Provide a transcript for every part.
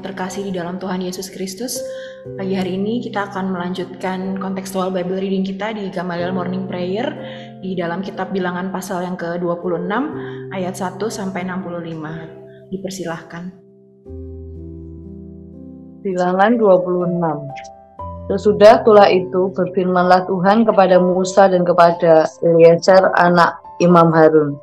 terkasih di dalam Tuhan Yesus Kristus, pagi hari ini kita akan melanjutkan kontekstual Bible reading kita di Gamaliel Morning Prayer di dalam kitab Bilangan pasal yang ke-26 ayat 1 sampai 65. Dipersilahkan. Bilangan 26. Sesudah tulah itu berfirmanlah Tuhan kepada Musa dan kepada Eliezer anak Imam Harun.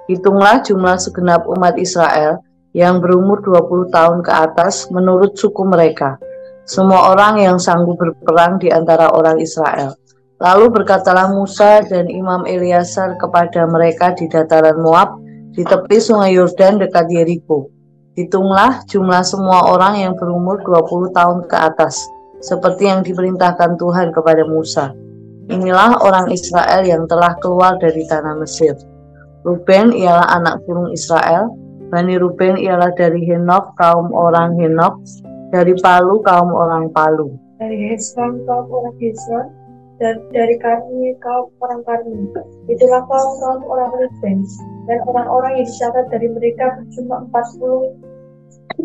Hitunglah jumlah segenap umat Israel yang berumur 20 tahun ke atas menurut suku mereka, semua orang yang sanggup berperang di antara orang Israel. Lalu berkatalah Musa dan Imam Eliezer kepada mereka di dataran Moab, di tepi sungai Yordan dekat Yeriko. Hitunglah jumlah semua orang yang berumur 20 tahun ke atas, seperti yang diperintahkan Tuhan kepada Musa. Inilah orang Israel yang telah keluar dari tanah Mesir. Ruben ialah anak sulung Israel. Bani Ruben ialah dari Henok, kaum orang Henok, dari Palu, kaum orang Palu, dari Hesron, kaum orang Hesron, dan dari Karmi, kaum orang Karmi. Itulah kaum orang Ruben, dan orang-orang yang dicatat dari mereka berjumlah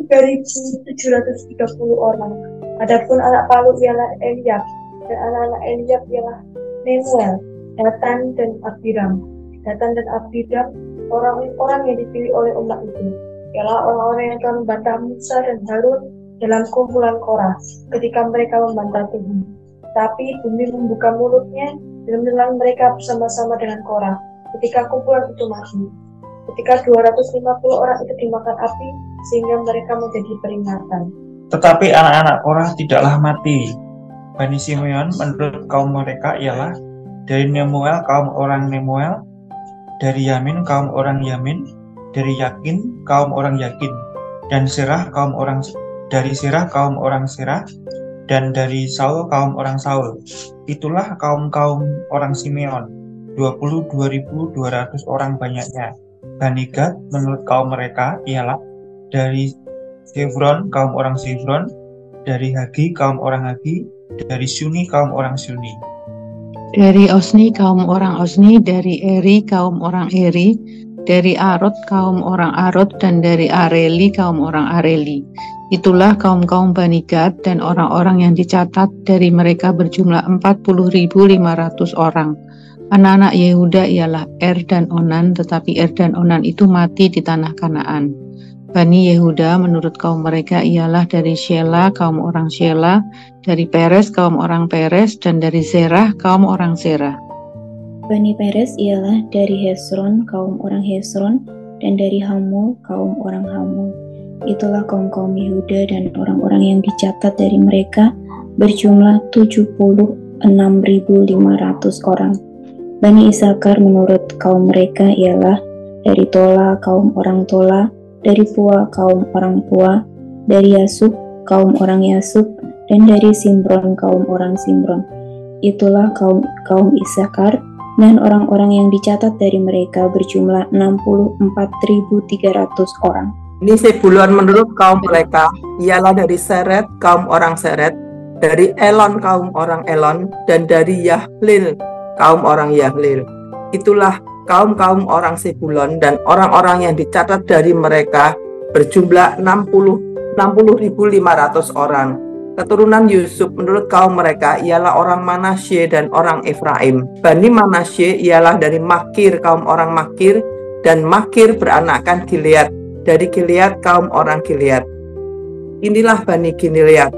43.730 orang. Adapun anak Palu ialah Eliab, dan anak-anak Eliab ialah Nemuel, Datan dan Abiram. Datan dan Abiram orang-orang yang dipilih oleh umat itu ialah orang-orang yang telah membantah Musa dan Harun dalam kumpulan Korah ketika mereka membantah Tuhan. Tapi bumi membuka mulutnya dan menelan mereka bersama-sama dengan Korah ketika kumpulan itu mati. Ketika 250 orang itu dimakan api sehingga mereka menjadi peringatan. Tetapi anak-anak Korah tidaklah mati. Bani Simeon menurut kaum mereka ialah dari Nemuel kaum orang Nemuel, dari Yamin kaum orang Yamin, dari Yakin kaum orang Yakin, dan Serah kaum orang Serah, dan dari Saul kaum orang Saul. Itulah kaum-kaum orang Simeon, 22.200 orang banyaknya. Bani Gad menurut kaum mereka ialah dari Zebron kaum orang Zebron, dari Hagi kaum orang Hagi, dari Syuni kaum orang Syuni. Dari Osni kaum orang Osni, dari Eri kaum orang Eri, dari Arod kaum orang Arod, dan dari Areli kaum orang Areli. Itulah kaum-kaum Bani Gad, dan orang-orang yang dicatat dari mereka berjumlah 40.500 orang. Anak-anak Yehuda ialah Er dan Onan, tetapi Er dan Onan itu mati di tanah Kanaan. Bani Yehuda menurut kaum mereka ialah dari Shela kaum orang Shela, dari Peres kaum orang Peres, dan dari Zerah kaum orang Zerah. Bani Peres ialah dari Hesron kaum orang Hesron, dan dari Hamul kaum orang Hamul. Itulah kaum-kaum Yehuda dan orang-orang yang dicatat dari mereka berjumlah 76.500 orang. Bani Isakar menurut kaum mereka ialah dari Tola kaum orang Tola, dari Pua kaum orang Pua, dari Yasub kaum orang Yasub, dan dari Simron kaum orang Simron. Itulah kaum Isakar, dan orang-orang yang dicatat dari mereka berjumlah 64.300 orang. Ini Sebulon menurut kaum mereka ialah dari Seret kaum orang Seret, dari Elon kaum orang Elon, dan dari Yahlil kaum orang Yahlil. Itulah kaum-kaum orang Sebulon, dan orang-orang yang dicatat dari mereka berjumlah 60.500 orang. Keturunan Yusuf menurut kaum mereka ialah orang Manasye dan orang Efraim. Bani Manasye ialah dari Makir kaum orang Makir, dan Makir beranakkan Gilead, dari Gilead kaum orang Gilead. Inilah Bani Gilead,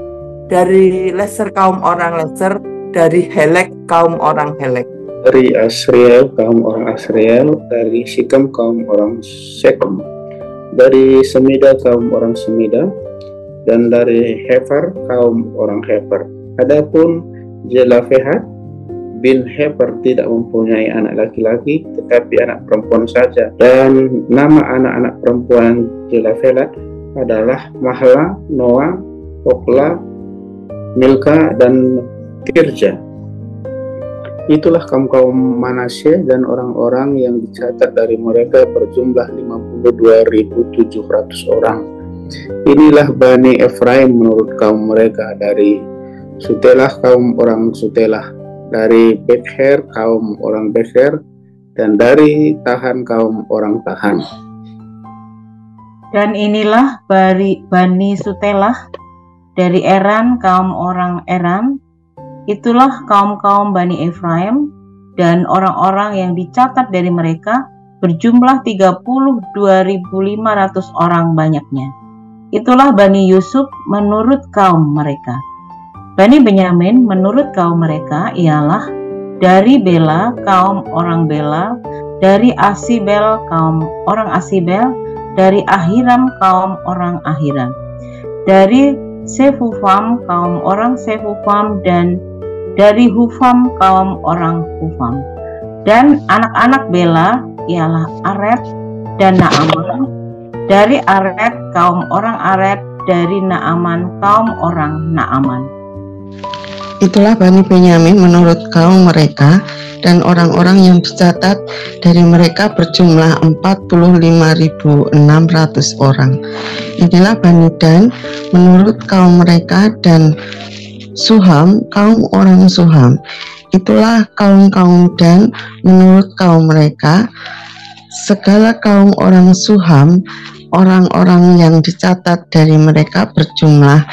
dari Leser kaum orang Leser, dari Helek kaum orang Helek. Dari Asriel kaum orang Asriel, dari Sikem kaum orang Sekem, dari Semida kaum orang Semida, dan dari Hefer kaum orang Hefer. Adapun Zelafehat bin Hefer tidak mempunyai anak laki-laki, tetapi anak perempuan saja. Dan nama anak-anak perempuan Zelafehat adalah Mahla, Noah, Hokla, Milka, dan Tirja. Itulah kaum-kaum Manasye, dan orang-orang yang dicatat dari mereka berjumlah 52.700 orang. Inilah Bani Efraim menurut kaum mereka, dari Sutelah kaum orang Sutelah, dari Bether kaum orang Bether, dan dari Tahan kaum orang Tahan. Dan inilah Bani Sutelah dari Eran, kaum orang Eran. Itulah kaum-kaum Bani Efraim, dan orang-orang yang dicatat dari mereka berjumlah 32.500 orang banyaknya. Itulah Bani Yusuf menurut kaum mereka. Bani Benyamin menurut kaum mereka ialah dari Bela, kaum orang Bela, dari Asibel, kaum orang Asibel, dari Ahiram, kaum orang Ahiram, dari Sefufam, kaum orang Sefufam, dan dari Hufam, kaum orang Hufam. Dan anak-anak Bela ialah Aret dan Naaman, dari Aret, kaum orang Aret, dari Naaman, kaum orang Naaman. Itulah Bani Benyamin menurut kaum mereka, dan orang-orang yang dicatat dari mereka berjumlah 45.600 orang. Inilah Bani Dan menurut kaum mereka, dan Suham, kaum orang Suham. Itulah kaum-kaum Dan menurut kaum mereka. Segala kaum orang Suham, orang-orang yang dicatat dari mereka berjumlah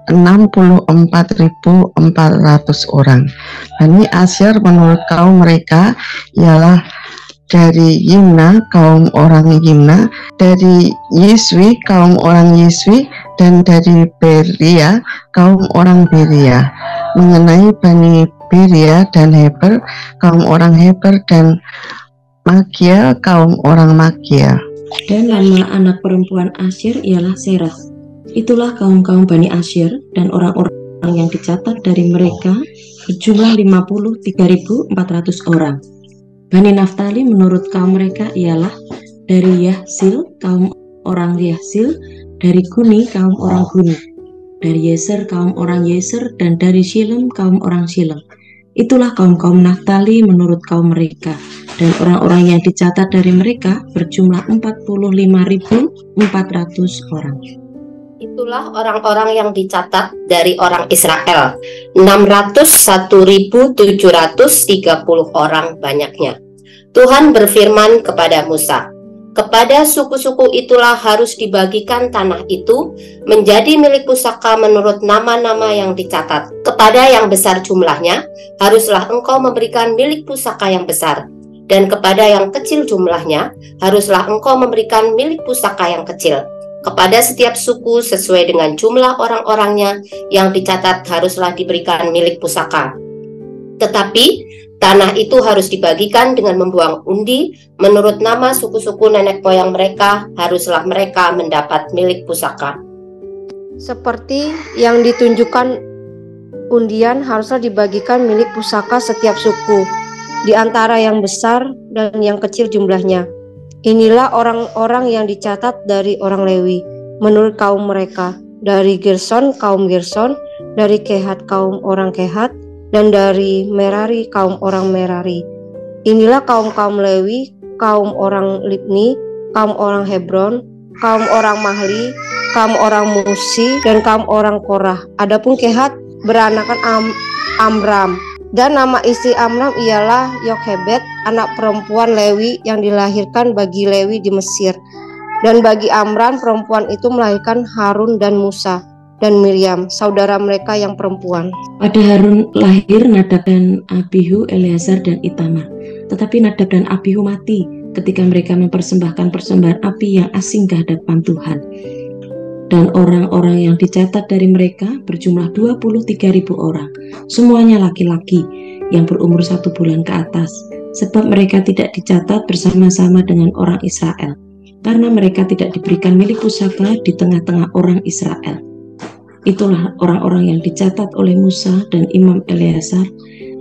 64.400 orang. Bani Asyir menurut kaum mereka ialah dari Yimna, kaum orang Yimna, dari Yiswi, kaum orang Yiswi, dan dari Beria, kaum orang Beria. Mengenai Bani Beria dan Heber, kaum orang Heber, dan Magia, kaum orang Magia. Dan nama anak perempuan Asyir ialah Serah. Itulah kaum-kaum Bani Asyir, dan orang-orang yang dicatat dari mereka berjumlah 53.400 orang. Bani Naftali menurut kaum mereka ialah dari Yahsil, kaum orang Yahsil, dari Guni, kaum orang Guni, dari Yeser, kaum orang Yeser, dan dari Shilem, kaum orang Shilem. Itulah kaum-kaum Naftali menurut kaum mereka, dan orang-orang yang dicatat dari mereka berjumlah 45.400 orang. Itulah orang-orang yang dicatat dari orang Israel, 601.730 orang banyaknya. Tuhan berfirman kepada Musa, kepada suku-suku itulah harus dibagikan tanah itu menjadi milik pusaka menurut nama-nama yang dicatat. Kepada yang besar jumlahnya, haruslah engkau memberikan milik pusaka yang besar. Dan kepada yang kecil jumlahnya, haruslah engkau memberikan milik pusaka yang kecil. Kepada setiap suku sesuai dengan jumlah orang-orangnya yang dicatat haruslah diberikan milik pusaka. Tetapi tanah itu harus dibagikan dengan membuang undi menurut nama suku-suku nenek moyang mereka, haruslah mereka mendapat milik pusaka. Seperti yang ditunjukkan undian haruslah dibagikan milik pusaka setiap suku di antara yang besar dan yang kecil jumlahnya. Inilah orang-orang yang dicatat dari orang Lewi menurut kaum mereka, dari Gerson kaum Gerson, dari Kehat kaum orang Kehat, dan dari Merari kaum orang Merari. Inilah kaum-kaum Lewi, kaum orang Libni, kaum orang Hebron, kaum orang Mahli, kaum orang Musi, dan kaum orang Korah. Adapun Kehat beranakan Amram. Dan nama istri Amram ialah Yokhebed, anak perempuan Lewi yang dilahirkan bagi Lewi di Mesir. Dan bagi Amram perempuan itu melahirkan Harun dan Musa dan Miriam, saudara mereka yang perempuan. Pada Harun lahir Nadab dan Abihu, Eleazar dan Itamar. Tetapi Nadab dan Abihu mati ketika mereka mempersembahkan persembahan api yang asing ke hadapan Tuhan. Dan orang-orang yang dicatat dari mereka berjumlah 23.000 orang, semuanya laki-laki yang berumur 1 bulan ke atas, sebab mereka tidak dicatat bersama-sama dengan orang Israel, karena mereka tidak diberikan milik pusaka di tengah-tengah orang Israel. Itulah orang-orang yang dicatat oleh Musa dan Imam Eleazar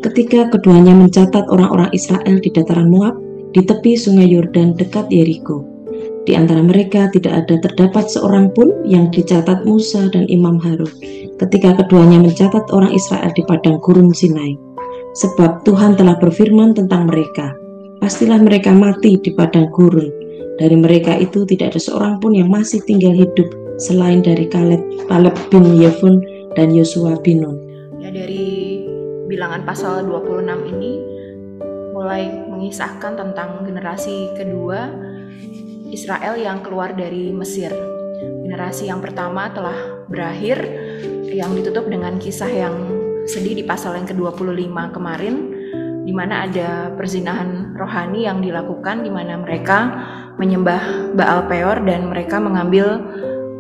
ketika keduanya mencatat orang-orang Israel di dataran Moab, di tepi sungai Yordan dekat Yeriko. Di antara mereka tidak ada terdapat seorang pun yang dicatat Musa dan Imam Harun ketika keduanya mencatat orang Israel di padang gurun Sinai. Sebab Tuhan telah berfirman tentang mereka, pastilah mereka mati di padang gurun. Dari mereka itu tidak ada seorang pun yang masih tinggal hidup selain dari Kaleb bin Yefun dan Yosua bin Nun. Ya, dari bilangan pasal 26 ini mulai mengisahkan tentang generasi kedua Israel yang keluar dari Mesir. Generasi yang pertama telah berakhir, yang ditutup dengan kisah yang sedih di pasal yang ke-25 kemarin, di mana ada perzinahan rohani yang dilakukan, di mana mereka menyembah Baal Peor dan mereka mengambil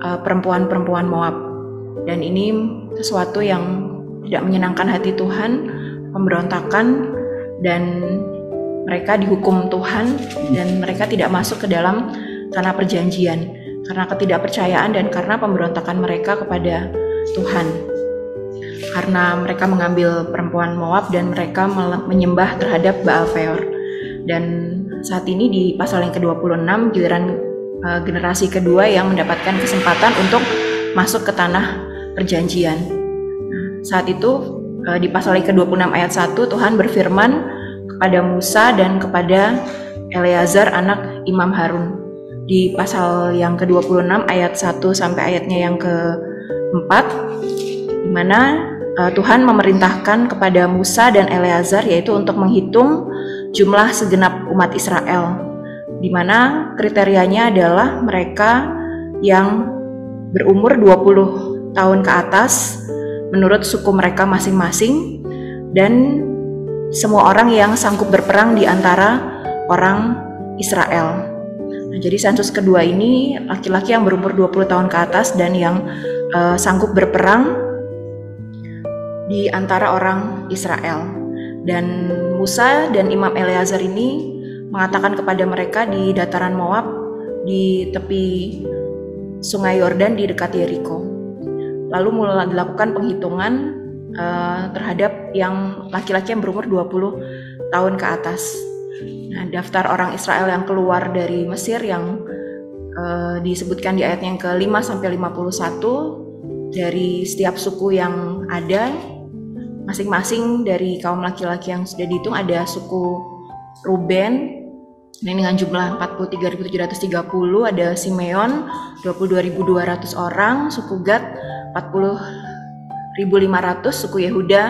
perempuan-perempuan Moab. Dan ini sesuatu yang tidak menyenangkan hati Tuhan, pemberontakan, dan mereka dihukum Tuhan dan mereka tidak masuk ke dalam tanah perjanjian karena ketidakpercayaan dan karena pemberontakan mereka kepada Tuhan. Karena mereka mengambil perempuan Moab dan mereka menyembah terhadap Baal Peor. Dan saat ini di pasal yang ke-26 giliran generasi kedua yang mendapatkan kesempatan untuk masuk ke tanah perjanjian. Saat itu di pasal yang ke-26 ayat 1 Tuhan berfirman kepada Musa dan kepada Eleazar anak Imam Harun. Di pasal yang ke-26 ayat 1 sampai ayatnya yang ke-4, di mana Tuhan memerintahkan kepada Musa dan Eleazar yaitu untuk menghitung jumlah segenap umat Israel, di mana kriterianya adalah mereka yang berumur 20 tahun ke atas menurut suku mereka masing-masing, dan semua orang yang sanggup berperang di antara orang Israel. Nah, jadi sensus kedua ini laki-laki yang berumur 20 tahun ke atas dan yang sanggup berperang di antara orang Israel. Dan Musa dan Imam Eleazar ini mengatakan kepada mereka di dataran Moab di tepi Sungai Yordan di dekat Yeriko. Lalu mulai dilakukan penghitungan terhadap yang laki-laki yang berumur 20 tahun ke atas. Nah, daftar orang Israel yang keluar dari Mesir yang disebutkan di ayat yang ke-5 sampai 51 dari setiap suku yang ada, masing-masing dari kaum laki-laki yang sudah dihitung ada suku Ruben ini dengan jumlah 43.730, ada Simeon 22.200 orang, suku Gad 40.500, suku Yehuda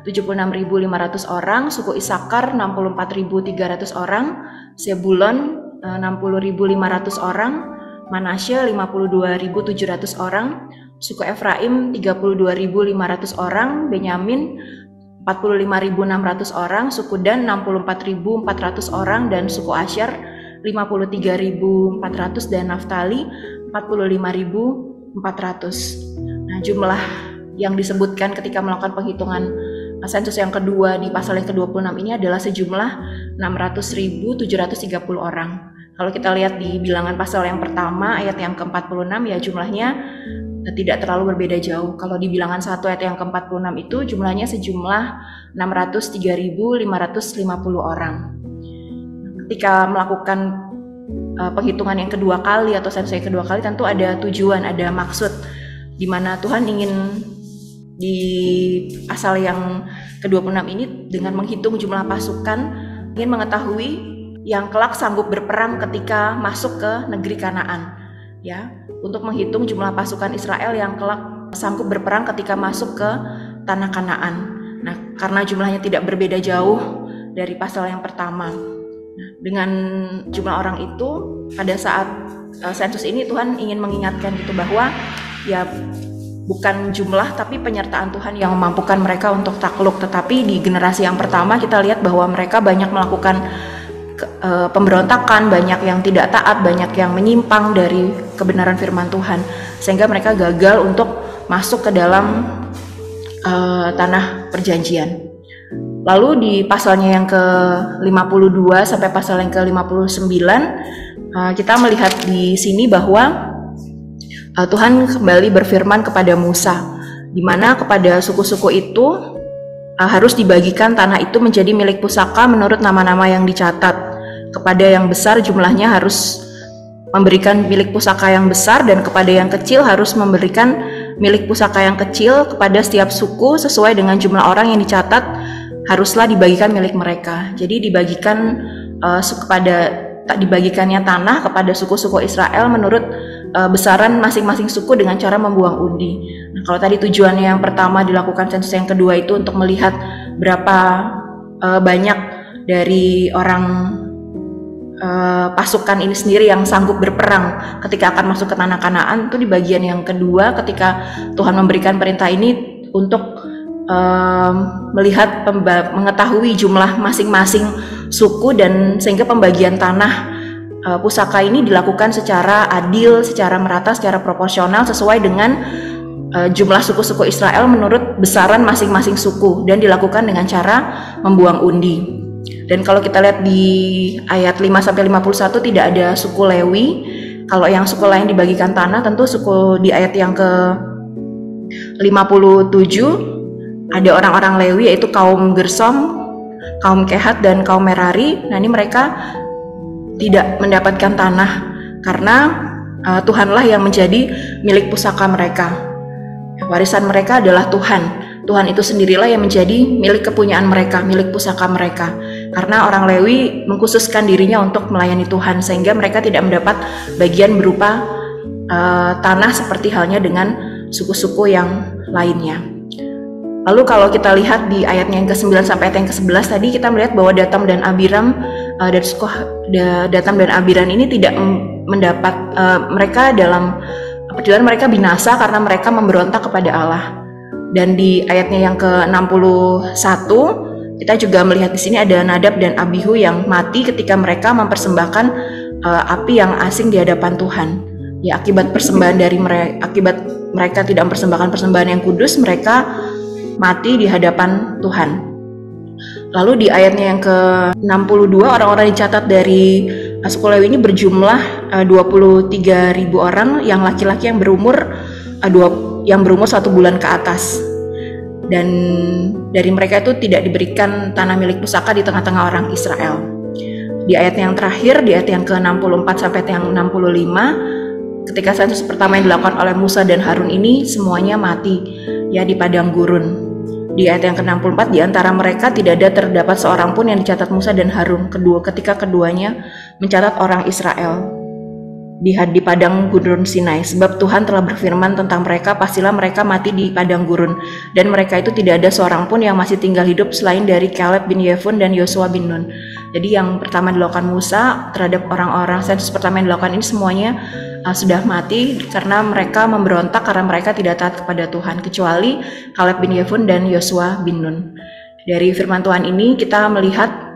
76.500 orang, suku Isakar 64.300 orang, Zebulon 60.500 orang, Manasye 52.700 orang, suku Efraim 32.500 orang, Benyamin 45.600 orang, suku Dan 64.400 orang, dan suku Asyer 53.400 dan Naftali 45.400. Nah, jumlah yang disebutkan ketika melakukan penghitungan sensus yang kedua di pasal yang ke-26 ini adalah sejumlah 600.730 orang. Kalau kita lihat di bilangan pasal yang pertama ayat yang ke-46 ya jumlahnya tidak terlalu berbeda jauh. Kalau di bilangan 1 ayat yang ke-46 itu jumlahnya sejumlah 603.550 orang. Ketika melakukan penghitungan yang kedua kali atau sensus yang kedua kali tentu ada tujuan, ada maksud di mana Tuhan ingin di pasal yang ke-26 ini dengan menghitung jumlah pasukan ingin mengetahui yang kelak sanggup berperang ketika masuk ke negeri Kanaan. Ya, untuk menghitung jumlah pasukan Israel yang kelak sanggup berperang ketika masuk ke tanah Kanaan. Nah, karena jumlahnya tidak berbeda jauh dari pasal yang pertama. Nah, dengan jumlah orang itu pada saat sensus ini Tuhan ingin mengingatkan gitu bahwa ya bukan jumlah tapi penyertaan Tuhan yang memampukan mereka untuk takluk. Tetapi di generasi yang pertama kita lihat bahwa mereka banyak melakukan pemberontakan, banyak yang tidak taat, banyak yang menyimpang dari kebenaran firman Tuhan, sehingga mereka gagal untuk masuk ke dalam tanah perjanjian. Lalu di pasalnya yang ke-52 sampai pasal yang ke-59 kita melihat di sini bahwa Tuhan kembali berfirman kepada Musa, di mana kepada suku-suku itu harus dibagikan tanah itu menjadi milik pusaka menurut nama-nama yang dicatat. Kepada yang besar jumlahnya harus memberikan milik pusaka yang besar, dan kepada yang kecil harus memberikan milik pusaka yang kecil. Kepada setiap suku sesuai dengan jumlah orang yang dicatat haruslah dibagikan milik mereka. Jadi dibagikannya tanah kepada suku-suku Israel menurut besaran masing-masing suku dengan cara membuang undi. Nah, kalau tadi tujuannya yang pertama dilakukan sensus yang kedua itu untuk melihat berapa banyak dari orang pasukan ini sendiri yang sanggup berperang ketika akan masuk ke tanah Kanaan. Itu di bagian yang kedua ketika Tuhan memberikan perintah ini untuk melihat mengetahui jumlah masing-masing suku, dan sehingga pembagian tanah pusaka ini dilakukan secara adil, secara merata, secara proporsional sesuai dengan jumlah suku-suku Israel menurut besaran masing-masing suku, dan dilakukan dengan cara membuang undi. Dan kalau kita lihat di ayat 5-51 tidak ada suku Lewi. Kalau yang suku lain dibagikan tanah, tentu suku di ayat yang ke 57 ada orang-orang Lewi, yaitu kaum Gersom, kaum Kehat, dan kaum Merari. Nah, ini mereka tidak mendapatkan tanah karena Tuhanlah yang menjadi milik pusaka mereka. Warisan mereka adalah Tuhan. Tuhan itu sendirilah yang menjadi milik kepunyaan mereka, milik pusaka mereka. Karena orang Lewi mengkhususkan dirinya untuk melayani Tuhan, sehingga mereka tidak mendapat bagian berupa tanah seperti halnya dengan suku-suku yang lainnya. Lalu kalau kita lihat di ayatnya yang ke-9 sampai ayat yang ke-11 tadi, kita melihat bahwa Datam dan Abiram dari suku Datam dan Abiram ini tidak mendapat mereka dalam perjalanan mereka binasa karena mereka memberontak kepada Allah. Dan di ayatnya yang ke-61 kita juga melihat di sini ada Nadab dan Abihu yang mati ketika mereka mempersembahkan api yang asing di hadapan Tuhan. Ya, akibat persembahan dari akibat mereka tidak mempersembahkan persembahan yang kudus, mereka mati di hadapan Tuhan. Lalu di ayatnya yang ke-62 orang-orang dicatat dari suku Lewi ini berjumlah 23.000 orang yang laki-laki yang berumur 1 bulan ke atas. Dan dari mereka itu tidak diberikan tanah milik pusaka di tengah-tengah orang Israel. Di ayat yang terakhir, di ayat yang ke-64 sampai yang 65, ketika sensus pertama yang dilakukan oleh Musa dan Harun ini semuanya mati ya di padang gurun. Di ayat yang ke-64, di antara mereka tidak ada terdapat seorang pun yang dicatat Musa dan Harun ketika keduanya mencatat orang Israel di padang gurun Sinai, sebab Tuhan telah berfirman tentang mereka, pastilah mereka mati di padang gurun, dan mereka itu tidak ada seorang pun yang masih tinggal hidup selain dari Caleb bin Yefun dan Yosua bin Nun. Jadi yang pertama dilakukan Musa terhadap orang-orang sensus pertama yang dilakukan ini semuanya sudah mati karena mereka memberontak, karena mereka tidak taat kepada Tuhan, kecuali Caleb bin Yefun dan Yosua bin Nun. Dari firman Tuhan ini kita melihat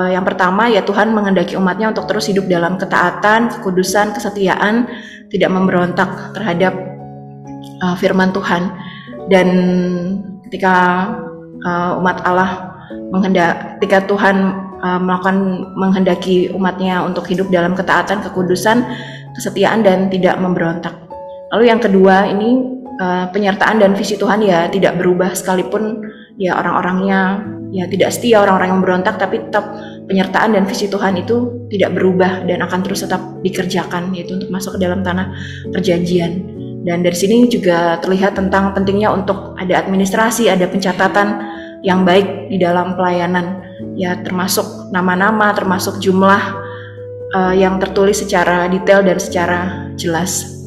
yang pertama ya, Tuhan menghendaki umatnya untuk terus hidup dalam ketaatan, kekudusan, kesetiaan, tidak memberontak terhadap firman Tuhan. Dan ketika umat Allah ketika Tuhan menghendaki umatnya untuk hidup dalam ketaatan, kekudusan, kesetiaan, dan tidak memberontak. Lalu yang kedua ini penyertaan dan visi Tuhan ya tidak berubah, sekalipun ya orang-orangnya ya tidak setia, orang-orang yang memberontak, tapi tetap penyertaan dan visi Tuhan itu tidak berubah dan akan terus tetap dikerjakan, yaitu untuk masuk ke dalam tanah perjanjian. Dan dari sini juga terlihat tentang pentingnya untuk ada administrasi, ada pencatatan yang baik di dalam pelayanan, ya termasuk nama-nama, termasuk jumlah yang tertulis secara detail dan secara jelas.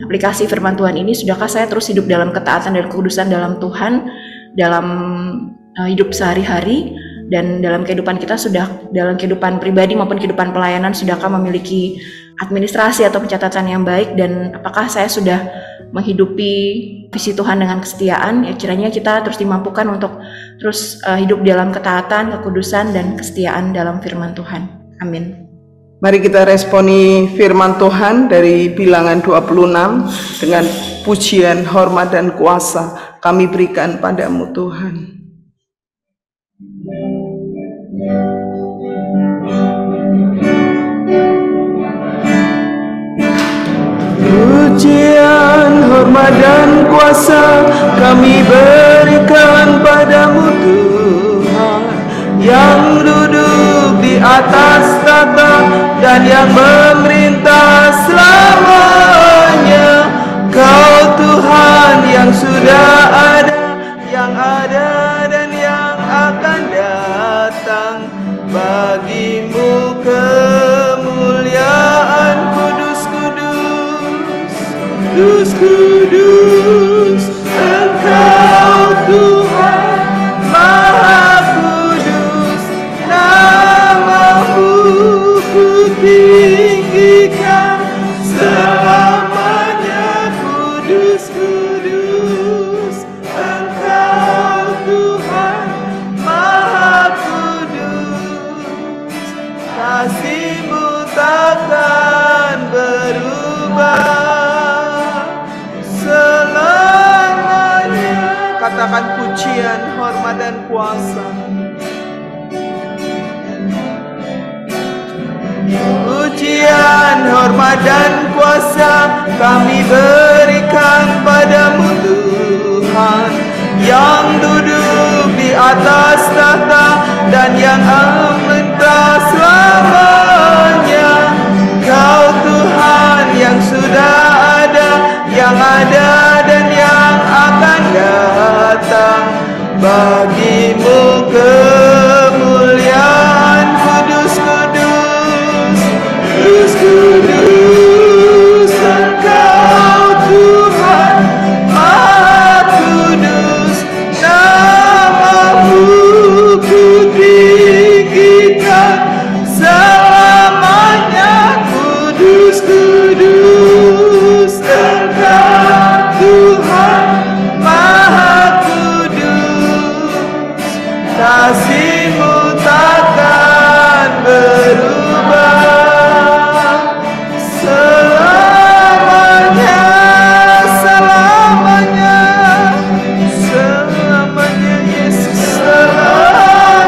Aplikasi firman Tuhan ini, sudahkah saya terus hidup dalam ketaatan dan kekudusan dalam Tuhan, dalam hidup sehari-hari, dan dalam kehidupan kita dalam kehidupan pribadi maupun kehidupan pelayanan, sudahkah memiliki administrasi atau pencatatan yang baik, dan apakah saya sudah menghidupi visi Tuhan dengan kesetiaan? Ya kiranya kita terus dimampukan untuk terus hidup dalam ketaatan, kekudusan, dan kesetiaan dalam firman Tuhan. Amin. Mari kita responi firman Tuhan dari Bilangan 26 dengan pujian, hormat, dan kuasa kami berikan padamu Tuhan. Pujian, hormat, dan kuasa kami berikan padamu Tuhan, yang duduk di atas tahta dan yang memerintah selamanya. Kau Tuhan yang sudah ada, yang ada dan yang akan datang. Bagimu kemuliaan, kudus, kudus, kudus, kudus. Engkau Tuhan Maha Kudus, namamu pujian, hormat, dan kuasa. Pujian, hormat, dan kuasa kami berikan padamu Tuhan, yang duduk di atas tahta dan yang amanah selamanya. Kau Tuhan yang sudah ada, yang ada dan yang akan datang. Bagimu kemuliaan, kudus, kudus, kudus, kudus. Engkau Tuhan Maha Kudus, namamu kutinggikan selamanya. Kudus, kudus, Engkau Tuhan Maha Kudus. Kasih-Mu takkan berubah selamanya, selamanya, selamanya, Yesus, selamanya.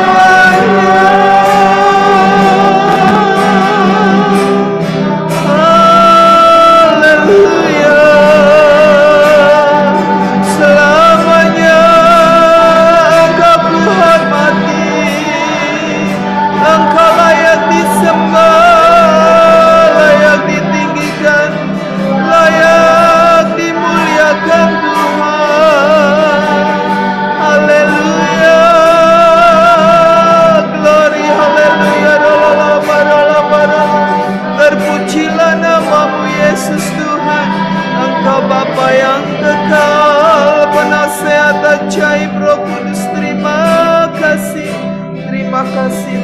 Haleluya, selamanya Engkau kuhormati, Engkau layak disembah, layak ditinggikan, layak dimuliakan Tuhan. Haleluya, glory, haleluya, terpujilah namamu Yesus Tuhan. Engkau Bapa yang kekal, penasehat ajaib, Roh Kudus. Terima kasih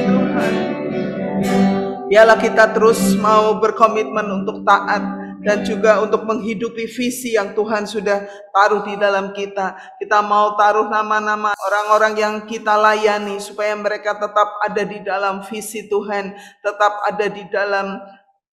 Tuhan. Biarlah kita terus mau berkomitmen untuk taat dan juga untuk menghidupi visi yang Tuhan sudah taruh di dalam kita. Kita mau taruh nama-nama orang-orang yang kita layani supaya mereka tetap ada di dalam visi Tuhan, tetap ada di dalam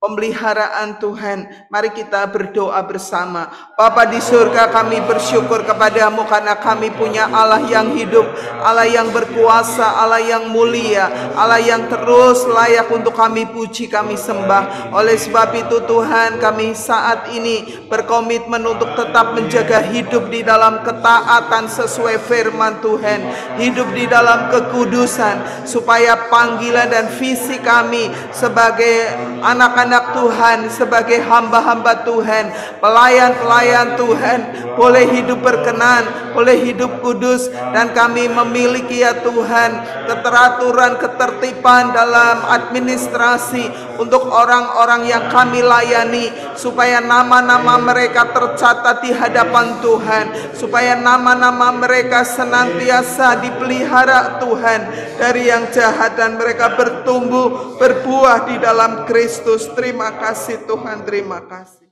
pemeliharaan Tuhan. Mari kita berdoa bersama. Bapa di surga, kami bersyukur kepadamu karena kami punya Allah yang hidup, Allah yang berkuasa, Allah yang mulia, Allah yang terus layak untuk kami puji, kami sembah. Oleh sebab itu Tuhan, kami saat ini berkomitmen untuk tetap menjaga hidup di dalam ketaatan sesuai firman Tuhan, hidup di dalam kekudusan, supaya panggilan dan visi kami sebagai anak-anak Tuhan, sebagai hamba-hamba Tuhan, pelayan-pelayan Tuhan, boleh hidup berkenan, boleh hidup kudus, dan kami memiliki ya Tuhan keteraturan, ketertiban dalam administrasi untuk orang-orang yang kami layani, supaya nama-nama mereka tercatat di hadapan Tuhan, supaya nama-nama mereka senantiasa dipelihara Tuhan dari yang jahat, dan mereka bertumbuh berbuah di dalam Kristus. Terima kasih Tuhan, terima kasih.